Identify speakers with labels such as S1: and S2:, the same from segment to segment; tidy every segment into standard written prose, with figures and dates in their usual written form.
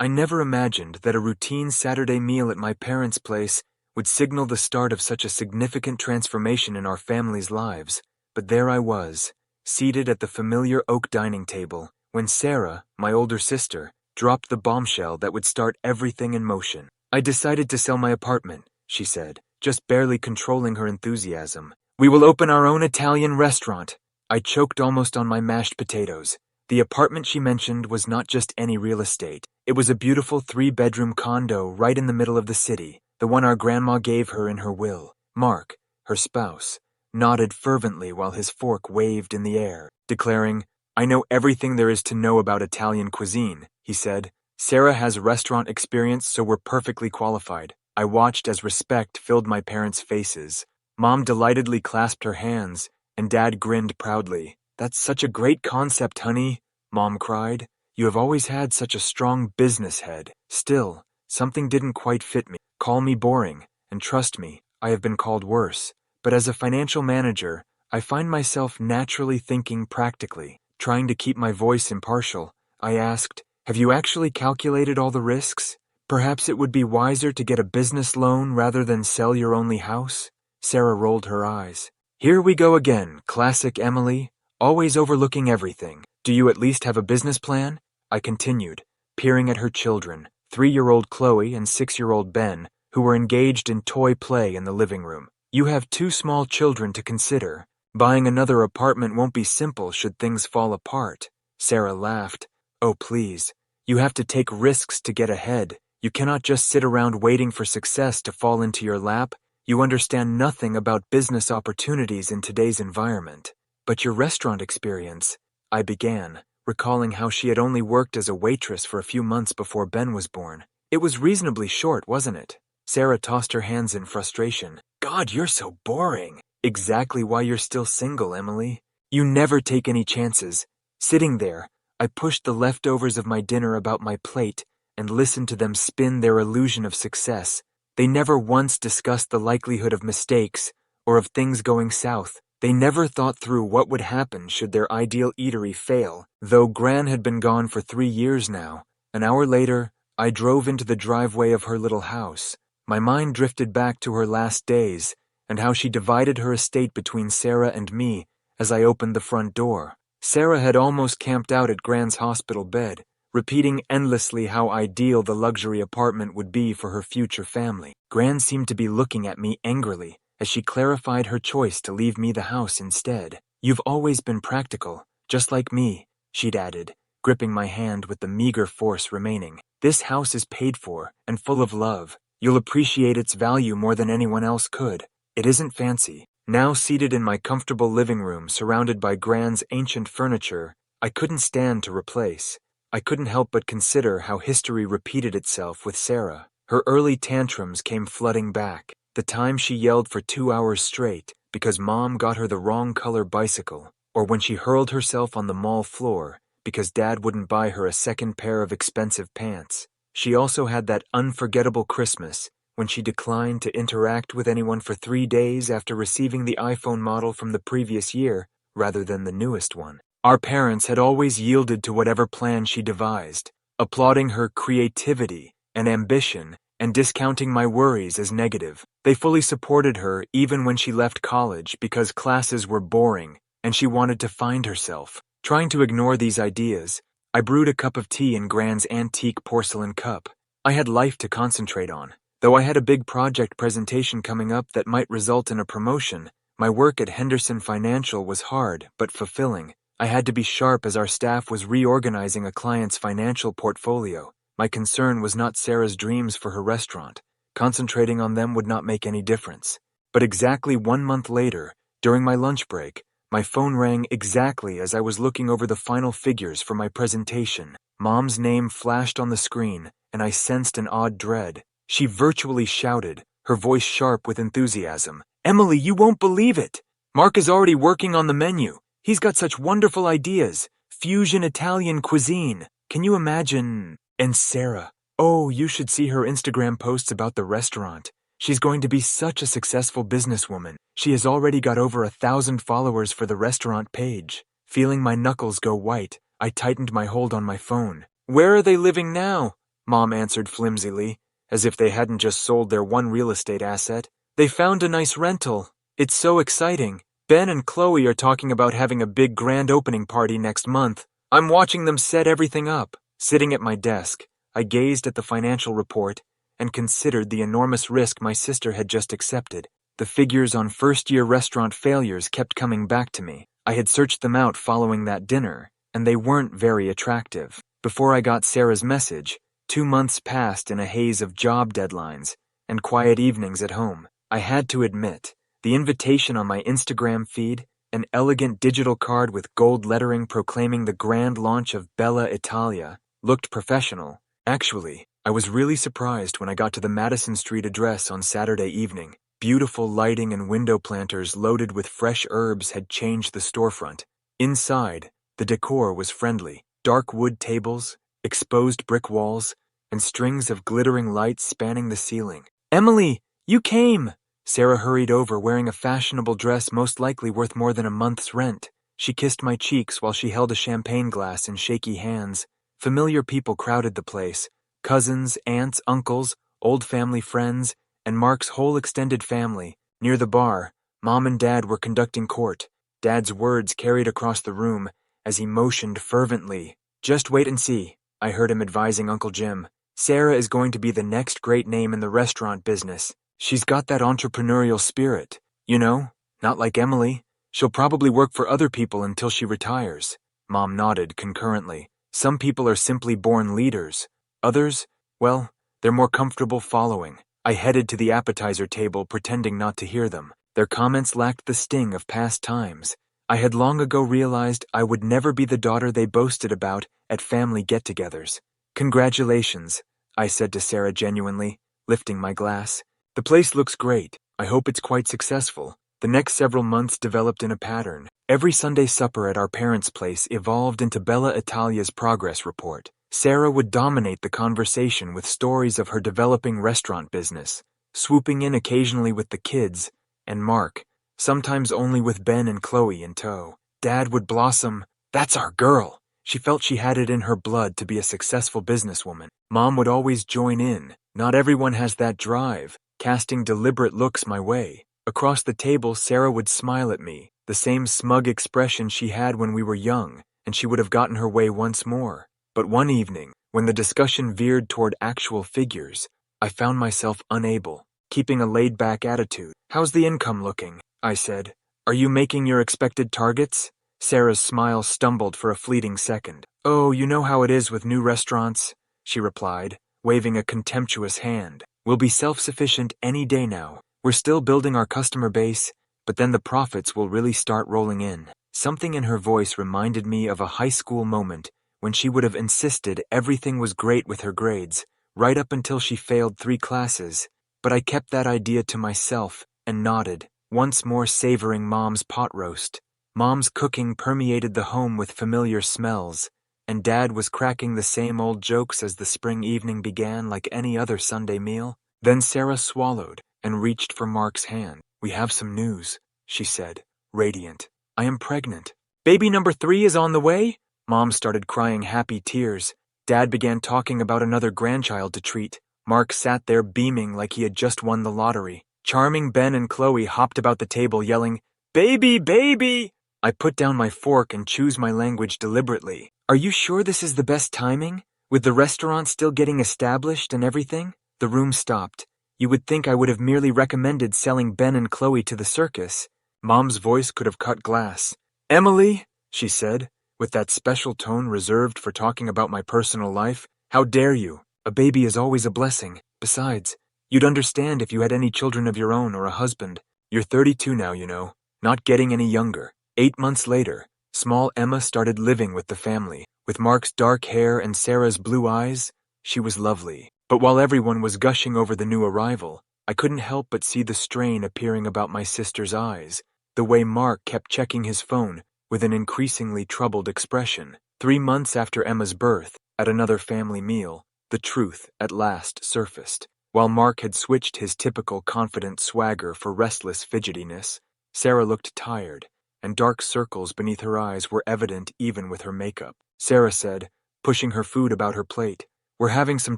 S1: I never imagined that a routine Saturday meal at my parents' place would signal the start of such a significant transformation in our family's lives, but there I was, seated at the familiar oak dining table, when Sarah, my older sister, dropped the bombshell that would start everything in motion. "I decided to sell my apartment," she said, just barely controlling her enthusiasm. "We will open our own Italian restaurant." I choked almost on my mashed potatoes. The apartment she mentioned was not just any real estate. It was a beautiful 3-bedroom condo right in the middle of the city, the one our grandma gave her in her will. Mark, her spouse, nodded fervently while his fork waved in the air, declaring, "I know everything there is to know about Italian cuisine," he said. "Sarah has restaurant experience, so we're perfectly qualified." I watched as respect filled my parents' faces. Mom delightedly clasped her hands, and Dad grinned proudly. "That's such a great concept, honey," Mom cried. "You have always had such a strong business head." Still, something didn't quite fit me. Call me boring, and trust me, I have been called worse. But as a financial manager, I find myself naturally thinking practically, trying to keep my voice impartial. I asked, "Have you actually calculated all the risks? Perhaps it would be wiser to get a business loan rather than sell your only house?" Sarah rolled her eyes. "Here we go again, classic Emily, always overlooking everything. Do you at least have a business plan?" I continued, peering at her children, 3-year-old Chloe and 6-year-old Ben, who were engaged in toy play in the living room. "You have 2 small children to consider. Buying another apartment won't be simple should things fall apart." Sarah laughed. "Oh, please. You have to take risks to get ahead. You cannot just sit around waiting for success to fall into your lap. You understand nothing about business opportunities in today's environment." "But your restaurant experience," I began, recalling how she had only worked as a waitress for a few months before Ben was born. "It was reasonably short, wasn't it?" Sarah tossed her hands in frustration. "God, you're so boring." "Exactly why you're still single, Emily. You never take any chances." Sitting there, I pushed the leftovers of my dinner about my plate and listened to them spin their illusion of success. They never once discussed the likelihood of mistakes or of things going south. They never thought through what would happen should their ideal eatery fail. Though Gran had been gone for 3 years now, an hour later, I drove into the driveway of her little house. My mind drifted back to her last days and how she divided her estate between Sarah and me as I opened the front door. Sarah had almost camped out at Gran's hospital bed, repeating endlessly how ideal the luxury apartment would be for her future family. Gran seemed to be looking at me angrily as she clarified her choice to leave me the house instead. "You've always been practical, just like me," she'd added, gripping my hand with the meager force remaining. "This house is paid for and full of love. You'll appreciate its value more than anyone else could. It isn't fancy." Now seated in my comfortable living room surrounded by Gran's ancient furniture, I couldn't stand to replace. I couldn't help but consider how history repeated itself with Sarah. Her early tantrums came flooding back. The time she yelled for 2 hours straight because Mom got her the wrong color bicycle, or when she hurled herself on the mall floor because Dad wouldn't buy her a second pair of expensive pants. She also had that unforgettable Christmas when she declined to interact with anyone for 3 days after receiving the iPhone model from the previous year rather than the newest one. Our parents had always yielded to whatever plan she devised, applauding her creativity and ambition and discounting my worries as negative. They fully supported her even when she left college because classes were boring and she wanted to find herself. Trying to ignore these ideas, I brewed a cup of tea in Gran's antique porcelain cup. I had life to concentrate on. Though I had a big project presentation coming up that might result in a promotion, my work at Henderson Financial was hard but fulfilling. I had to be sharp as our staff was reorganizing a client's financial portfolio. My concern was not Sarah's dreams for her restaurant. Concentrating on them would not make any difference. But exactly 1 month later, during my lunch break, my phone rang exactly as I was looking over the final figures for my presentation. Mom's name flashed on the screen, and I sensed an odd dread. She virtually shouted, her voice sharp with enthusiasm. "Emily, you won't believe it! Mark is already working on the menu. He's got such wonderful ideas. Fusion Italian cuisine. Can you imagine?" And Sarah, oh, you should see her Instagram posts about the restaurant. She's going to be such a successful businesswoman. She has already got over 1,000 followers for the restaurant page. Feeling my knuckles go white, I tightened my hold on my phone. "Where are they living now?" Mom answered flimsily, as if they hadn't just sold their one real estate asset. They found a nice rental. It's so exciting. Ben and Chloe are talking about having a big grand opening party next month. I'm watching them set everything up. Sitting at my desk, I gazed at the financial report and considered the enormous risk my sister had just accepted. The figures on first-year restaurant failures kept coming back to me. I had searched them out following that dinner, and they weren't very attractive. Before I got Sarah's message, 2 months passed in a haze of job deadlines and quiet evenings at home. I had to admit, the invitation on my Instagram feed, an elegant digital card with gold lettering proclaiming the grand launch of Bella Italia, looked professional. Actually, I was really surprised when I got to the Madison Street address on Saturday evening. Beautiful lighting and window planters loaded with fresh herbs had changed the storefront. Inside, the decor was friendly. Dark wood tables, exposed brick walls, and strings of glittering lights spanning the ceiling. "Emily, you came!" Sarah hurried over wearing a fashionable dress most likely worth more than a month's rent. She kissed my cheeks while she held a champagne glass in shaky hands. Familiar people crowded the place. Cousins, aunts, uncles, old family friends, and Mark's whole extended family. Near the bar, Mom and Dad were conducting court. Dad's words carried across the room as he motioned fervently. "Just wait and see," I heard him advising Uncle Jim. "Sarah is going to be the next great name in the restaurant business. She's got that entrepreneurial spirit. You know, not like Emily. She'll probably work for other people until she retires." Mom nodded concurrently. "Some people are simply born leaders. Others, well, they're more comfortable following." I headed to the appetizer table pretending not to hear them. Their comments lacked the sting of past times. I had long ago realized I would never be the daughter they boasted about at family get-togethers. "Congratulations," I said to Sarah genuinely, lifting my glass. "The place looks great. I hope it's quite successful." The next several months developed in a pattern. Every Sunday supper at our parents' place evolved into Bella Italia's progress report. Sarah would dominate the conversation with stories of her developing restaurant business, swooping in occasionally with the kids, and Mark, sometimes only with Ben and Chloe in tow. Dad would blossom, "That's our girl." She felt she had it in her blood to be a successful businesswoman. Mom would always join in. Not everyone has that drive, casting deliberate looks my way. Across the table, Sarah would smile at me, the same smug expression she had when we were young, and she would have gotten her way once more. But one evening, when the discussion veered toward actual figures, I found myself unable, keeping a laid-back attitude. "How's the income looking?" I said. "Are you making your expected targets?" Sarah's smile stumbled for a fleeting second. "Oh, you know how it is with new restaurants," she replied, waving a contemptuous hand. "We'll be self-sufficient any day now. We're still building our customer base, but then the profits will really start rolling in." Something in her voice reminded me of a high school moment when she would have insisted everything was great with her grades, right up until she failed 3 classes. But I kept that idea to myself and nodded, once more savoring Mom's pot roast. Mom's cooking permeated the home with familiar smells, and Dad was cracking the same old jokes as the spring evening began like any other Sunday meal. Then Sarah swallowed and reached for Mark's hand. "We have some news," she said, radiant. "I am pregnant. Baby number 3 is on the way?" Mom started crying happy tears. Dad began talking about another grandchild to treat. Mark sat there beaming like he had just won the lottery. Charming Ben and Chloe hopped about the table yelling, "Baby, baby!" I put down my fork and chose my language deliberately. "Are you sure this is the best timing? With the restaurant still getting established and everything?" The room stopped. You would think I would have merely recommended selling Ben and Chloe to the circus. Mom's voice could have cut glass. "Emily," she said, with that special tone reserved for talking about my personal life, "how dare you? A baby is always a blessing. Besides, you'd understand if you had any children of your own or a husband. You're 32 now, you know, not getting any younger." 8 months later, small Emma started living with the family. With Mark's dark hair and Sarah's blue eyes, she was lovely. But while everyone was gushing over the new arrival, I couldn't help but see the strain appearing about my sister's eyes, the way Mark kept checking his phone with an increasingly troubled expression. 3 months after Emma's birth, at another family meal, the truth at last surfaced. While Mark had switched his typical confident swagger for restless fidgetiness, Sarah looked tired, and dark circles beneath her eyes were evident even with her makeup. Sarah said, pushing her food about her plate, "We're having some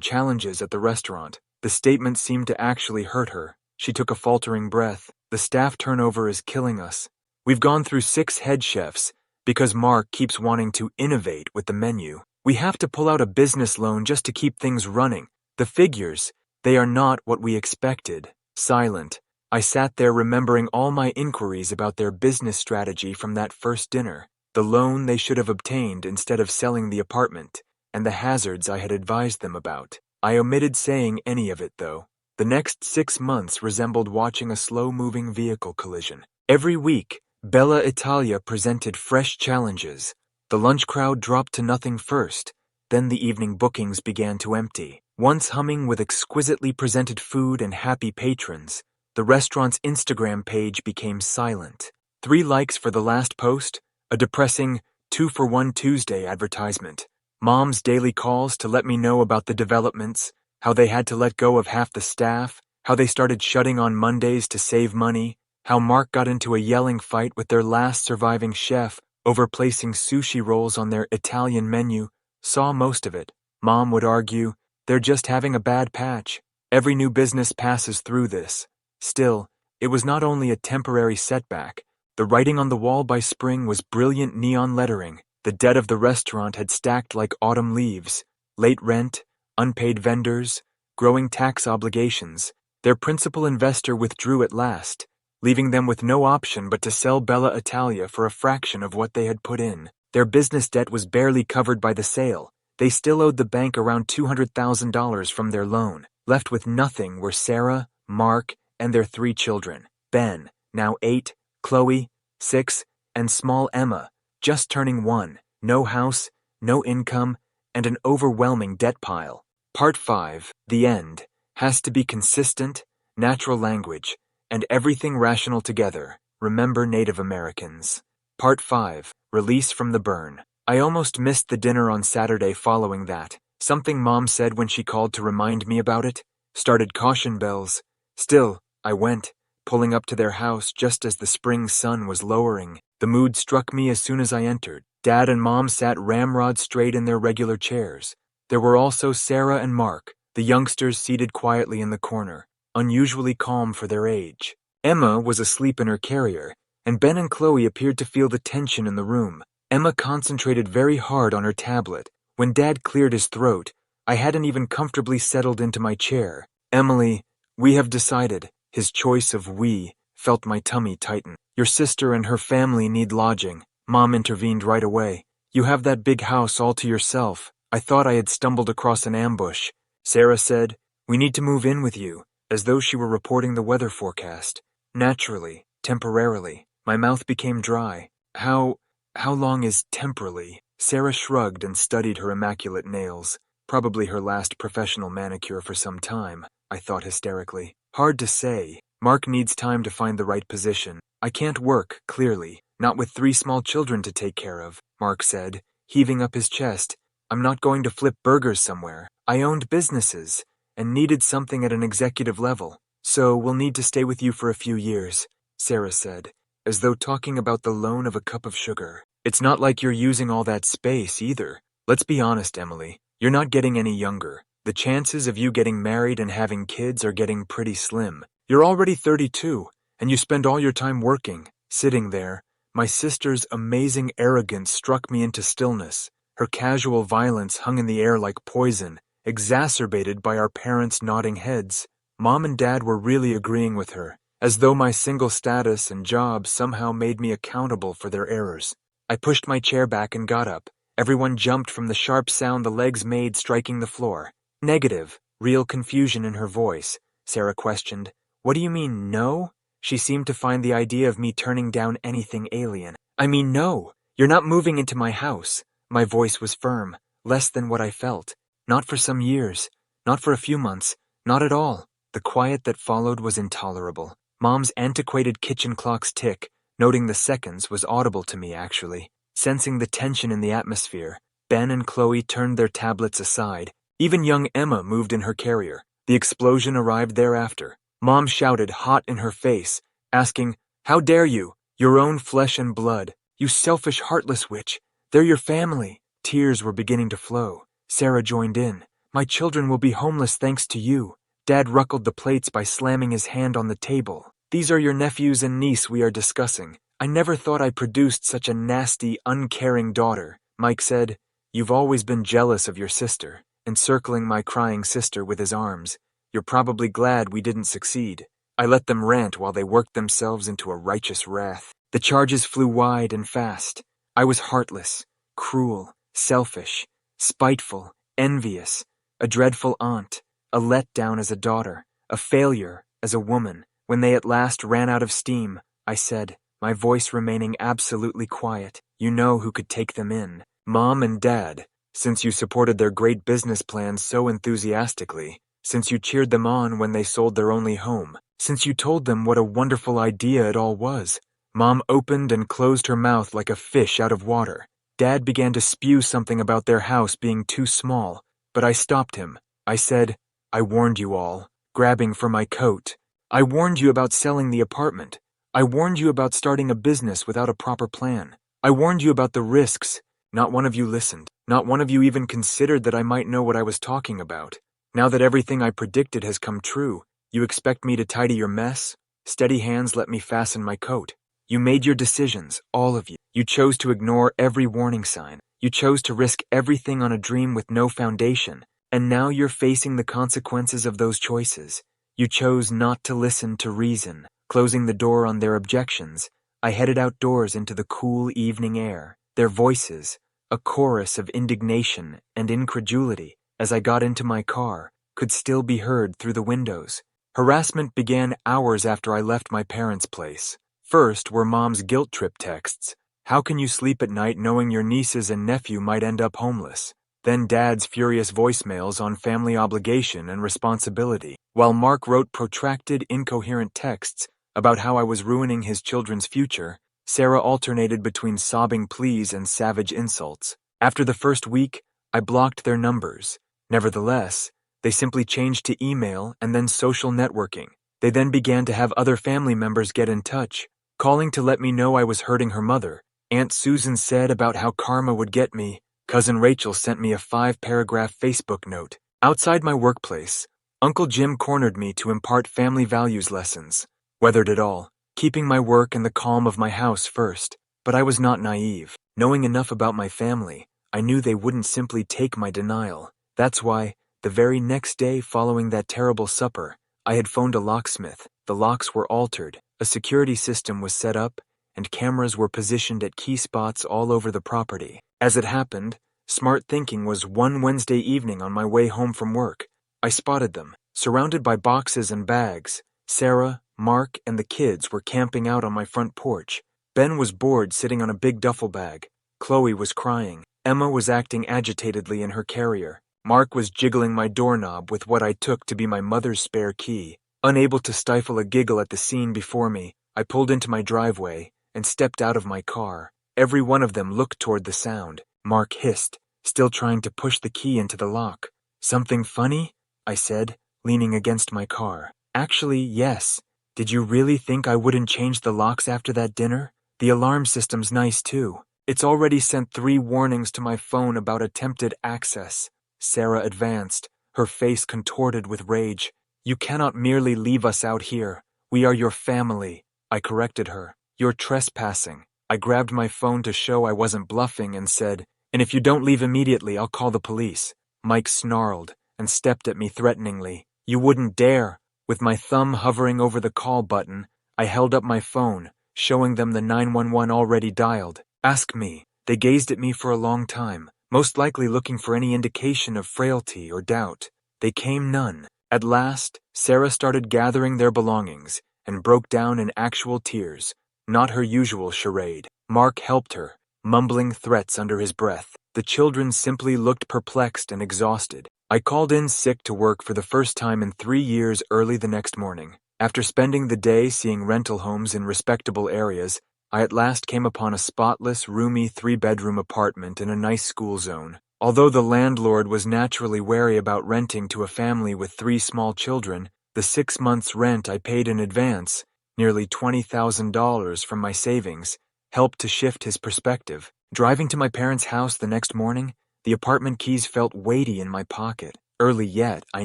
S1: challenges at the restaurant." The statement seemed to actually hurt her. She took a faltering breath. "The staff turnover is killing us. We've gone through 6 head chefs because Mark keeps wanting to innovate with the menu. We have to pull out a business loan just to keep things running. The figures, they are not what we expected." Silent, I sat there remembering all my inquiries about their business strategy from that first dinner, the loan they should have obtained instead of selling the apartment, and the hazards I had advised them about. I omitted saying any of it, though. The next 6 months resembled watching a slow-moving vehicle collision. Every week, Bella Italia presented fresh challenges. The lunch crowd dropped to nothing first, then the evening bookings began to empty. Once humming with exquisitely presented food and happy patrons, the restaurant's Instagram page became silent. 3 likes for the last post, a depressing 2-for-1 Tuesday advertisement. Mom's daily calls to let me know about the developments, how they had to let go of half the staff, how they started shutting on Mondays to save money, how Mark got into a yelling fight with their last surviving chef over placing sushi rolls on their Italian menu. Saw most of it. Mom would argue, "They're just having a bad patch. Every new business passes through this." Still, it was not only a temporary setback. The writing on the wall by spring was brilliant neon lettering. The debt of the restaurant had stacked like autumn leaves. Late rent, unpaid vendors, growing tax obligations. Their principal investor withdrew at last, leaving them with no option but to sell Bella Italia for a fraction of what they had put in. Their business debt was barely covered by the sale. They still owed the bank around $200,000 from their loan. Left with nothing were Sarah, Mark, and their 3 children. Ben, now 8, Chloe, 6, and small Emma, just turning 1. No house, no income, and an overwhelming debt pile. Part 5, the end, has to be consistent, natural language, and everything rational together. Remember Native Americans. Part 5, release from the burn. I almost missed the dinner on Saturday following that. Something Mom said when she called to remind me about it started caution bells. Still, I went, pulling up to their house just as the spring sun was lowering. The mood struck me as soon as I entered. Dad and Mom sat ramrod straight in their regular chairs. There were also Sarah and Mark, the youngsters seated quietly in the corner, unusually calm for their age. Emma was asleep in her carrier, and Ben and Chloe appeared to feel the tension in the room. Emma concentrated very hard on her tablet. When Dad cleared his throat, I hadn't even comfortably settled into my chair. "Emily, we have decided." His choice of "we" felt my tummy tighten. "Your sister and her family need lodging." Mom intervened right away. "You have that big house all to yourself." I thought I had stumbled across an ambush. Sarah said, "We need to move in with you," as though she were reporting the weather forecast. Naturally, temporarily, my mouth became dry. How long is temporally?" Sarah shrugged and studied her immaculate nails. Probably her last professional manicure for some time, I thought hysterically. "Hard to say. Mark needs time to find the right position. I can't work, clearly, not with 3 small children to take care of," Mark said, heaving up his chest. "I'm not going to flip burgers somewhere. I owned businesses and needed something at an executive level. So we'll need to stay with you for a few years," Sarah said, as though talking about the loan of a cup of sugar. "It's not like you're using all that space, either. Let's be honest, Emily. You're not getting any younger. The chances of you getting married and having kids are getting pretty slim. You're already 32, and you spend all your time working." Sitting there, my sister's amazing arrogance struck me into stillness. Her casual violence hung in the air like poison, exacerbated by our parents' nodding heads. Mom and Dad were really agreeing with her, as though my single status and job somehow made me accountable for their errors. I pushed my chair back and got up. Everyone jumped from the sharp sound the legs made striking the floor. "Negative," real confusion in her voice. Sarah questioned, "What do you mean, no?" She seemed to find the idea of me turning down anything alien. "I mean, no. You're not moving into my house." My voice was firm, less than what I felt. "Not for some years. Not for a few months. Not at all." The quiet that followed was intolerable. Mom's antiquated kitchen clock's tick, noting the seconds, was audible to me, actually. Sensing the tension in the atmosphere, Ben and Chloe turned their tablets aside. Even young Emma moved in her carrier. The explosion arrived thereafter. Mom shouted, hot in her face, asking, "How dare you? Your own flesh and blood. You selfish, heartless witch. They're your family." Tears were beginning to flow. Sarah joined in. My children will be homeless thanks to you. Dad ruckled the plates by slamming his hand on the table. These are your nephews and niece we are discussing. I never thought I produced such a nasty, uncaring daughter. Mike said, You've always been jealous of your sister, encircling my crying sister with his arms. You're probably glad we didn't succeed. I let them rant while they worked themselves into a righteous wrath. The charges flew wide and fast. I was heartless, cruel, selfish, spiteful, envious, a dreadful aunt, a letdown as a daughter, a failure as a woman. When they at last ran out of steam, I said, my voice remaining absolutely quiet, You know who could take them in. Mom and Dad, since you supported their great business plans so enthusiastically, since you cheered them on when they sold their only home, since you told them what a wonderful idea it all was. Mom opened and closed her mouth like a fish out of water. Dad began to spew something about their house being too small, but I stopped him. I said, I warned you all, grabbing for my coat. I warned you about selling the apartment. I warned you about starting a business without a proper plan. I warned you about the risks. Not one of you listened. Not one of you even considered that I might know what I was talking about. Now that everything I predicted has come true, you expect me to tidy your mess? Steady hands let me fasten my coat. You made your decisions, all of you. You chose to ignore every warning sign. You chose to risk everything on a dream with no foundation. And now you're facing the consequences of those choices. You chose not to listen to reason. Closing the door on their objections, I headed outdoors into the cool evening air. Their voices, a chorus of indignation and incredulity, as I got into my car, could still be heard through the windows. Harassment began hours after I left my parents' place. First were Mom's guilt trip texts. How can you sleep at night knowing your nieces and nephew might end up homeless? Then Dad's furious voicemails on family obligation and responsibility, while Mark wrote protracted, incoherent texts about how I was ruining his children's future. Sarah alternated between sobbing pleas and savage insults. After the first week, I blocked their numbers. Nevertheless, they simply changed to email and then social networking. They then began to have other family members get in touch, calling to let me know I was hurting her mother. Aunt Susan said about how karma would get me. Cousin Rachel sent me a 5-paragraph Facebook note. Outside my workplace, Uncle Jim cornered me to impart family values lessons. Weathered it all, keeping my work and the calm of my house first. But I was not naive. Knowing enough about my family, I knew they wouldn't simply take my denial. That's why, the very next day following that terrible supper, I had phoned a locksmith. The locks were altered, a security system was set up, and cameras were positioned at key spots all over the property. As it happened, smart thinking was one Wednesday evening on my way home from work. I spotted them, surrounded by boxes and bags. Sarah, Mark, and the kids were camping out on my front porch. Ben was bored sitting on a big duffel bag. Chloe was crying. Emma was acting agitatedly in her carrier. Mark was jiggling my doorknob with what I took to be my mother's spare key. Unable to stifle a giggle at the scene before me, I pulled into my driveway and stepped out of my car. Every one of them looked toward the sound. Mark hissed, still trying to push the key into the lock. Something funny? I said, leaning against my car. Actually, yes. Did you really think I wouldn't change the locks after that dinner? The alarm system's nice too. It's already sent 3 warnings to my phone about attempted access. Sarah advanced, her face contorted with rage. You cannot merely leave us out here. We are your family. I corrected her. You're trespassing. I grabbed my phone to show I wasn't bluffing and said, and if you don't leave immediately, I'll call the police. Mike snarled and stepped at me threateningly. You wouldn't dare. With my thumb hovering over the call button, I held up my phone, showing them the 911 already dialed. Ask me. They gazed at me for a long time, most likely looking for any indication of frailty or doubt. They came none. At last, Sarah started gathering their belongings and broke down in actual tears, not her usual charade. Mark helped her, mumbling threats under his breath. The children simply looked perplexed and exhausted. I called in sick to work for the first time in 3 years early the next morning. After spending the day seeing rental homes in respectable areas, I at last came upon a spotless, roomy 3-bedroom apartment in a nice school zone. Although the landlord was naturally wary about renting to a family with 3 small children, the 6 months' rent I paid in advance, nearly $20,000 from my savings, helped to shift his perspective. Driving to my parents' house the next morning, the apartment keys felt weighty in my pocket. Early yet, I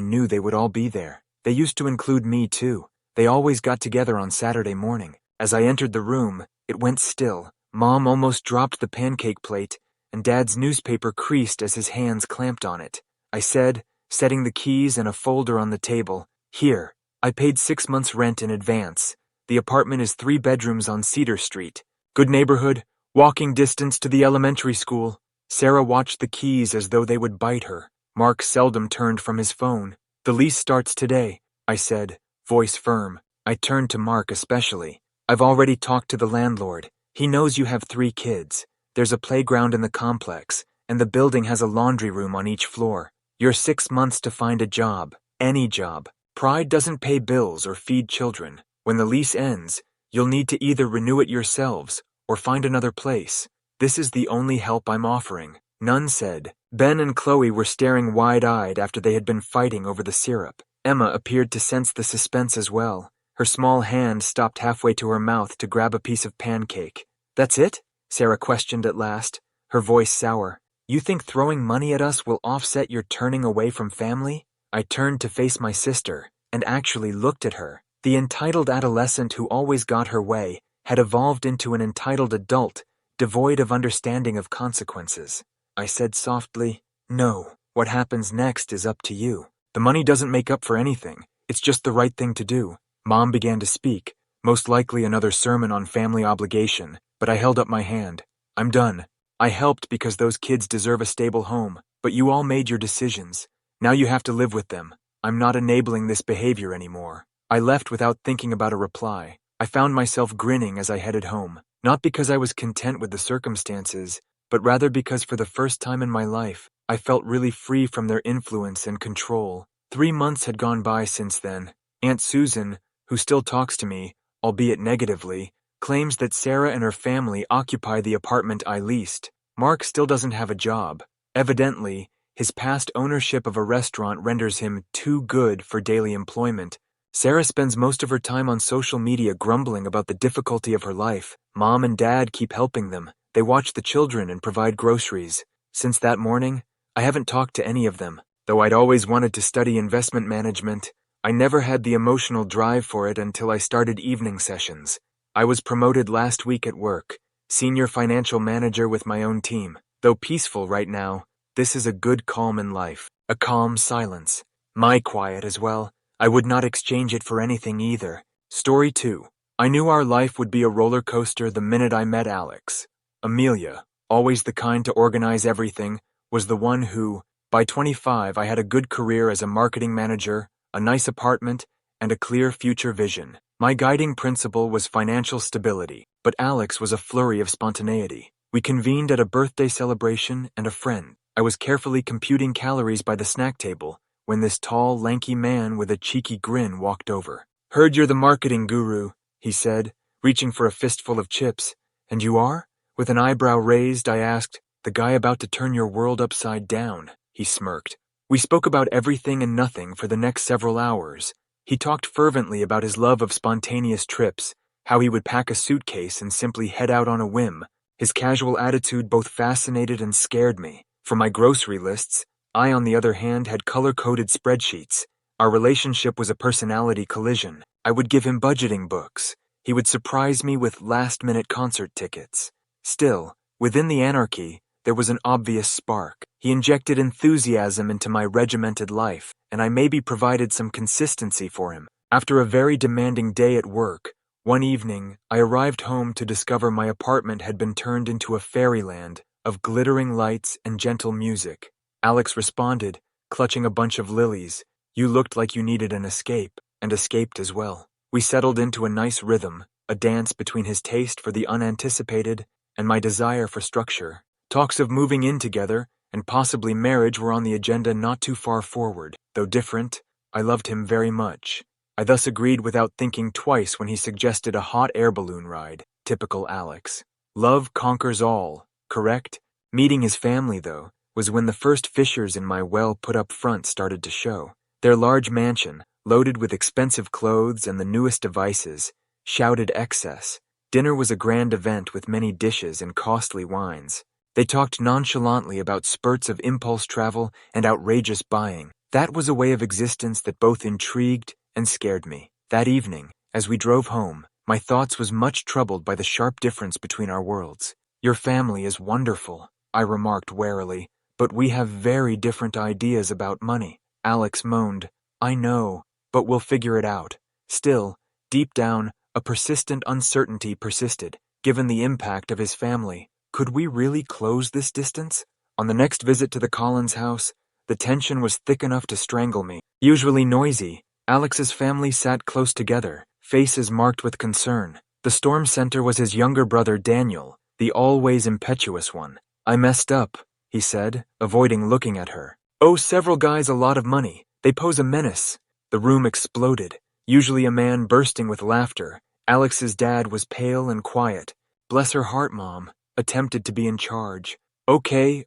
S1: knew they would all be there. They used to include me too. They always got together on Saturday morning. As I entered the room, it went still. Mom almost dropped the pancake plate, and Dad's newspaper creased as his hands clamped on it. I said, setting the keys and a folder on the table, "Here, I paid 6 months' rent in advance. The apartment is 3 bedrooms on Cedar Street. Good neighborhood, walking distance to the elementary school." Sarah watched the keys as though they would bite her. Mark seldom turned from his phone. "The lease starts today," I said, voice firm. I turned to Mark especially. "I've already talked to the landlord. He knows you have 3 kids. There's a playground in the complex, and the building has a laundry room on each floor. You're 6 months to find a job. Any job. Pride doesn't pay bills or feed children. When the lease ends, you'll need to either renew it yourselves or find another place. This is the only help I'm offering." None said. Ben and Chloe were staring wide-eyed after they had been fighting over the syrup. Emma appeared to sense the suspense as well. Her small hand stopped halfway to her mouth to grab a piece of pancake. "That's it?" Sarah questioned at last, her voice sour. "You think throwing money at us will offset your turning away from family?" I turned to face my sister, and actually looked at her. The entitled adolescent who always got her way had evolved into an entitled adult, devoid of understanding of consequences. I said softly, "No, what happens next is up to you. The money doesn't make up for anything. It's just the right thing to do." Mom began to speak, most likely another sermon on family obligation, but I held up my hand. "I'm done. I helped because those kids deserve a stable home, but you all made your decisions. Now you have to live with them. I'm not enabling this behavior anymore." I left without thinking about a reply. I found myself grinning as I headed home, not because I was content with the circumstances, but rather because for the first time in my life, I felt really free from their influence and control. 3 months had gone by since then. Aunt Susan, who still talks to me, albeit negatively, claims that Sarah and her family occupy the apartment I leased. Mark still doesn't have a job. Evidently, his past ownership of a restaurant renders him too good for daily employment. Sarah spends most of her time on social media grumbling about the difficulty of her life. Mom and Dad keep helping them. They watch the children and provide groceries. Since that morning, I haven't talked to any of them. Though I'd always wanted to study investment management, I never had the emotional drive for it until I started evening sessions. I was promoted last week at work, senior financial manager with my own team. Though peaceful right now, this is a good calm in life. A calm silence. My quiet as well. I would not exchange it for anything either. Story 2. I knew our life would be a roller coaster the minute I met Alex. Amelia, always the kind to organize everything, was the one who, by 25, I had a good career as a marketing manager, a nice apartment, and a clear future vision. My guiding principle was financial stability, but Alex was a flurry of spontaneity. We convened at a birthday celebration and a friend. I was carefully computing calories by the snack table when this tall, lanky man with a cheeky grin walked over. "Heard you're the marketing guru," he said, reaching for a fistful of chips. "And you are?" With an eyebrow raised, I asked, "The guy about to turn your world upside down?" He smirked. We spoke about everything and nothing for the next several hours. He talked fervently about his love of spontaneous trips, how he would pack a suitcase and simply head out on a whim. His casual attitude both fascinated and scared me. For my grocery lists, I, on the other hand, had color-coded spreadsheets. Our relationship was a personality collision. I would give him budgeting books. He would surprise me with last-minute concert tickets. Still, within the anarchy, there was an obvious spark. He injected enthusiasm into my regimented life, and I maybe provided some consistency for him. After a very demanding day at work, one evening, I arrived home to discover my apartment had been turned into a fairyland of glittering lights and gentle music. Alex responded, clutching a bunch of lilies. "You looked like you needed an escape," and escaped as well. We settled into a nice rhythm, a dance between his taste for the unanticipated and my desire for structure. Talks of moving in together and possibly marriage were on the agenda not too far forward. Though different, I loved him very much. I thus agreed without thinking twice when he suggested a hot air balloon ride. Typical Alex. Love conquers all, correct? Meeting his family, though, was when the first fissures in my well-put-up front started to show. Their large mansion, loaded with expensive clothes and the newest devices, shouted excess. Dinner was a grand event with many dishes and costly wines. They talked nonchalantly about spurts of impulse travel and outrageous buying. That was a way of existence that both intrigued and scared me. That evening, as we drove home, my thoughts was much troubled by the sharp difference between our worlds. Your family is wonderful, I remarked warily, but we have very different ideas about money. Alex moaned, I know, but we'll figure it out. Still, deep down, a persistent uncertainty persisted. Given the impact of his family, could we really close this distance? On the next visit to the Collins house, the tension was thick enough to strangle me. Usually noisy, Alex's family sat close together, faces marked with concern. The storm center was his younger brother Daniel, the always impetuous one. I messed up, he said, avoiding looking at her. Owe several guys a lot of money. They pose a menace. The room exploded, usually a man bursting with laughter. Alex's dad was pale and quiet. Bless her heart, Mom, attempted to be in charge. Okay,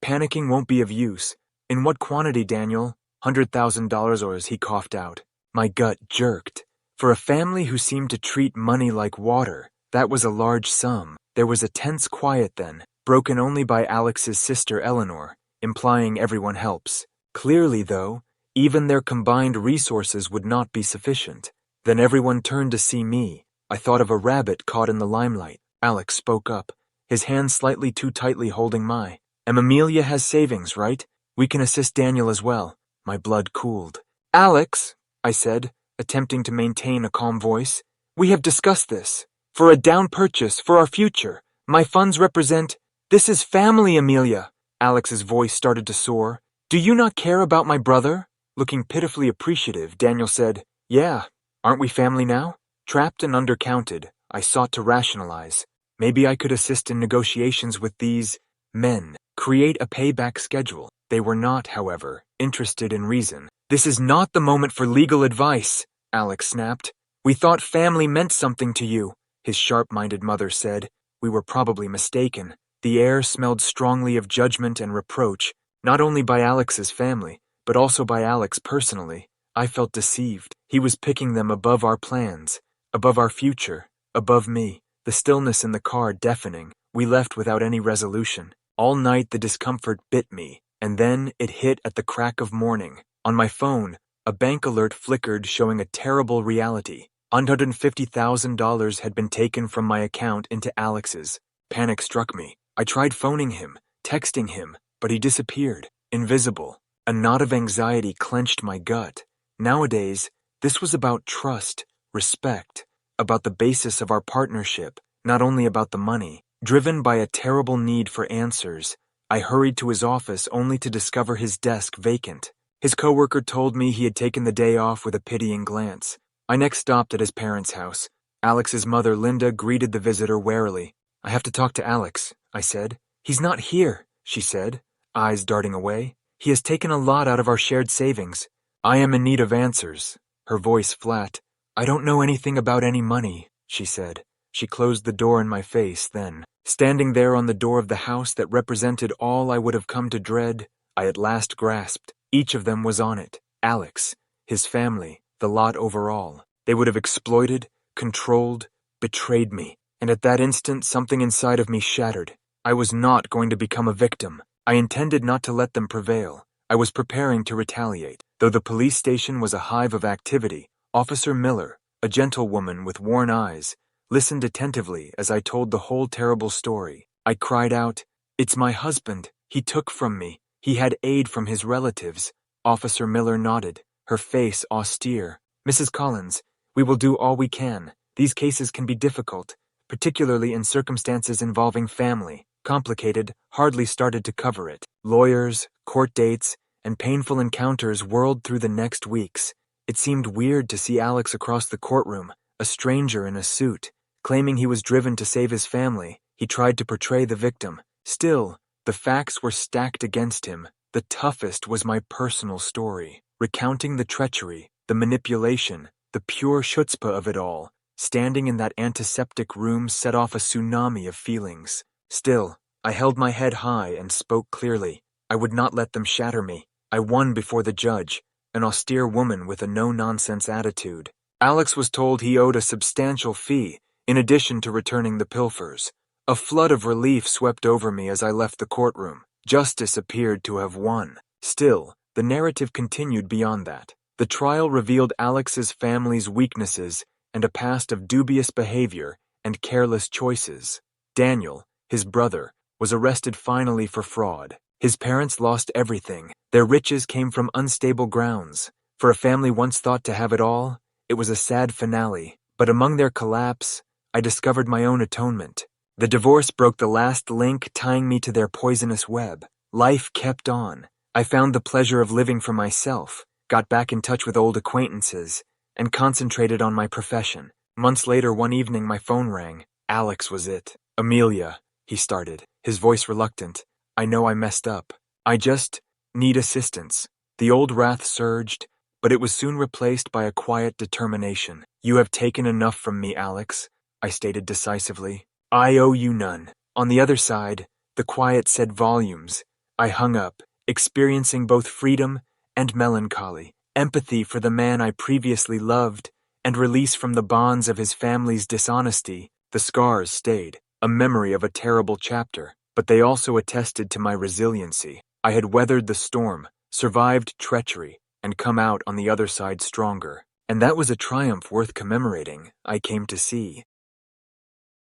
S1: panicking won't be of use. In what quantity, Daniel? $100,000 or as he coughed out. My gut jerked. For a family who seemed to treat money like water, that was a large sum. There was a tense quiet then, broken only by Alex's sister Eleanor, implying everyone helps. Clearly, though, even their combined resources would not be sufficient. Then everyone turned to see me. I thought of a rabbit caught in the limelight. Alex spoke up, his hand slightly too tightly holding my. AmITheA has savings, right? We can assist Daniel as well. My blood cooled. Alex, I said, attempting to maintain a calm voice, we have discussed this. For a down purchase, for our future, my funds represent… This is family, AmITheA. Alex's voice started to soar. Do you not care about my brother? Looking pitifully appreciative, Daniel said, Yeah, aren't we family now? Trapped and undercounted, I sought to rationalize. Maybe I could assist in negotiations with these men, create a payback schedule. They were not, however, interested in reason. This is not the moment for legal advice, Alex snapped. We thought family meant something to you, his sharp-minded mother said. We were probably mistaken. The air smelled strongly of judgment and reproach, not only by Alex's family, but also by Alex personally. I felt deceived. He was picking them above our plans, above our future, above me. The stillness in the car deafening. We left without any resolution. All night the discomfort bit me, and then it hit at the crack of morning. On my phone, a bank alert flickered showing a terrible reality. $150,000 had been taken from my account into Alex's. Panic struck me. I tried phoning him, texting him, but he disappeared, invisible. A knot of anxiety clenched my gut. Nowadays, this was about trust, respect, about the basis of our partnership, not only about the money. Driven by a terrible need for answers, I hurried to his office only to discover his desk vacant. His coworker told me he had taken the day off with a pitying glance. I next stopped at his parents' house. Alex's mother, Linda, greeted the visitor warily. I have to talk to Alex, I said. He's not here, she said, eyes darting away. He has taken a lot out of our shared savings. I am in need of answers. Her voice flat. I don't know anything about any money, she said. She closed the door in my face then. Standing there on the door of the house that represented all I would have come to dread, I at last grasped. Each of them was on it. Alex, his family, the lot overall. They would have exploited, controlled, betrayed me. And at that instant, something inside of me shattered. I was not going to become a victim. I intended not to let them prevail. I was preparing to retaliate. Though the police station was a hive of activity, Officer Miller, a gentlewoman with worn eyes, listened attentively as I told the whole terrible story. I cried out, It's my husband. He took from me. He had aid from his relatives. Officer Miller nodded, her face austere. Mrs. Collins, we will do all we can. These cases can be difficult, particularly in circumstances involving family. Complicated, hardly started to cover it. Lawyers, court dates, and painful encounters whirled through the next weeks. It seemed weird to see Alex across the courtroom, a stranger in a suit. Claiming he was driven to save his family, he tried to portray the victim. Still, the facts were stacked against him. The toughest was my personal story, recounting the treachery, the manipulation, the pure chutzpah of it all. Standing in that antiseptic room set off a tsunami of feelings. Still, I held my head high and spoke clearly. I would not let them shatter me. I won before the judge, an austere woman with a no-nonsense attitude. Alex was told he owed a substantial fee, in addition to returning the pilfers. A flood of relief swept over me as I left the courtroom. Justice appeared to have won. Still, The narrative continued beyond that. The trial revealed Alex's family's weaknesses and a past of dubious behavior and careless choices. Daniel, his brother, was arrested finally for fraud. His parents lost everything. Their riches came from unstable grounds. For a family once thought to have it all, it was a sad finale. But among their collapse, I discovered my own atonement. The divorce broke the last link tying me to their poisonous web. Life kept on. I found the pleasure of living for myself, got back in touch with old acquaintances, and concentrated on my profession. Months later, one evening, my phone rang. Alex was it. "Amelia," he started, his voice reluctant. "I know I messed up. I just need assistance." The old wrath surged, but it was soon replaced by a quiet determination. "You have taken enough from me, Alex," I stated decisively. "I owe you none." On the other side, the quiet said volumes. I hung up, experiencing both freedom and melancholy, empathy for the man I previously loved, and release from the bonds of his family's dishonesty. The scars stayed, a memory of a terrible chapter, but they also attested to my resiliency. I had weathered the storm, survived treachery, and come out on the other side stronger. And that was a triumph worth commemorating, I came to see.